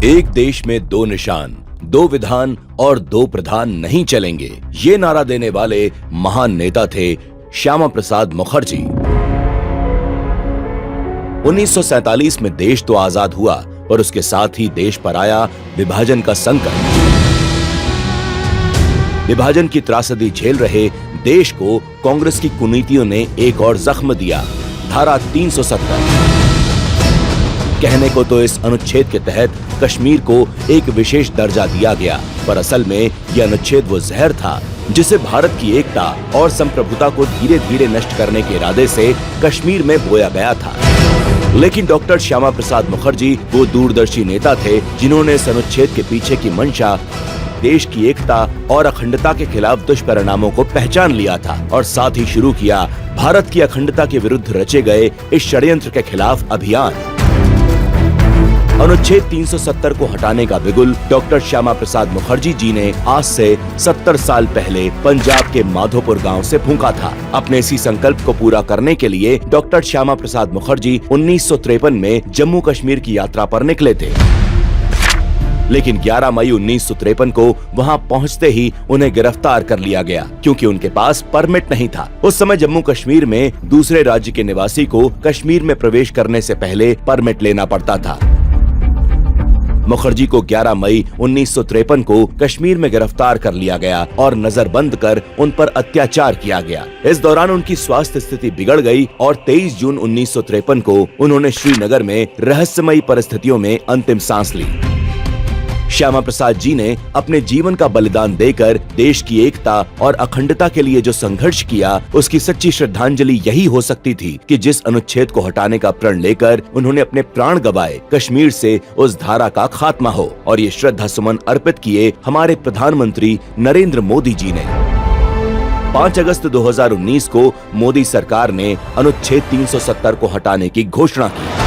एक देश में दो निशान, दो विधान और दो प्रधान नहीं चलेंगे, ये नारा देने वाले महान नेता थे श्यामा प्रसाद मुखर्जी। 1947 में देश तो आजाद हुआ और उसके साथ ही देश पर आया विभाजन का संकट। विभाजन की त्रासदी झेल रहे देश को कांग्रेस की कुनीतियों ने एक और जख्म दिया, धारा 370। कहने को तो इस अनुच्छेद के तहत कश्मीर को एक विशेष दर्जा दिया गया, पर असल में यह अनुच्छेद वो जहर था जिसे भारत की एकता और संप्रभुता को धीरे धीरे नष्ट करने के इरादे से कश्मीर में बोया गया था। लेकिन डॉक्टर श्यामा प्रसाद मुखर्जी वो दूरदर्शी नेता थे जिन्होंने इस अनुच्छेद के पीछे की मंशा, देश की एकता और अखंडता के खिलाफ दुष्परिणामों को पहचान लिया था और साथ ही शुरू किया भारत की अखंडता के विरुद्ध रचे गए इस षड्यंत्र के खिलाफ अभियान। अनुच्छेद 370 को हटाने का बिगुल डॉक्टर श्यामा प्रसाद मुखर्जी जी ने आज से 70 साल पहले पंजाब के माधोपुर गांव से फूंका था। अपने इसी संकल्प को पूरा करने के लिए डॉक्टर श्यामा प्रसाद मुखर्जी 1953 में जम्मू कश्मीर की यात्रा पर निकले थे। लेकिन 11 मई 1953 को वहां पहुंचते ही उन्हें गिरफ्तार कर लिया गया, क्योंकि उनके पास परमिट नहीं था। उस समय जम्मू कश्मीर में दूसरे राज्य के निवासी को कश्मीर में प्रवेश करने से पहले परमिट लेना पड़ता था। मुखर्जी को 11 मई 1953 को कश्मीर में गिरफ्तार कर लिया गया और नजरबंद कर उन पर अत्याचार किया गया। इस दौरान उनकी स्वास्थ्य स्थिति बिगड़ गई और 23 जून 1953 को उन्होंने श्रीनगर में रहस्यमयी परिस्थितियों में अंतिम सांस ली। श्यामा प्रसाद जी ने अपने जीवन का बलिदान देकर देश की एकता और अखंडता के लिए जो संघर्ष किया, उसकी सच्ची श्रद्धांजलि यही हो सकती थी कि जिस अनुच्छेद को हटाने का प्रण लेकर उन्होंने अपने प्राण गंवाए, कश्मीर से उस धारा का खात्मा हो। और ये श्रद्धा सुमन अर्पित किए हमारे प्रधानमंत्री नरेंद्र मोदी जी ने। 5 अगस्त 2019 को मोदी सरकार ने अनुच्छेद 370 को हटाने की घोषणा की।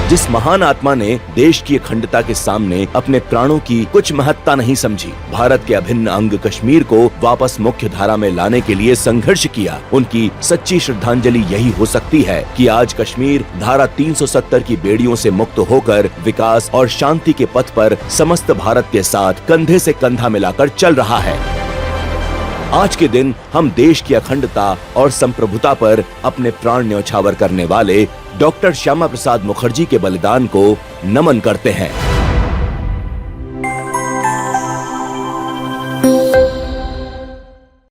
जिस महान आत्मा ने देश की अखंडता के सामने अपने प्राणों की कुछ महत्ता नहीं समझी, भारत के अभिन्न अंग कश्मीर को वापस मुख्य धारा में लाने के लिए संघर्ष किया, उनकी सच्ची श्रद्धांजलि यही हो सकती है कि आज कश्मीर धारा 370 की बेड़ियों से मुक्त होकर विकास और शांति के पथ पर समस्त भारत के साथ कंधे से कंधा मिलाकर चल रहा है। आज के दिन हम देश की अखंडता और संप्रभुता पर अपने प्राण न्यौछावर करने वाले डॉक्टर श्यामा प्रसाद मुखर्जी के बलिदान को नमन करते हैं।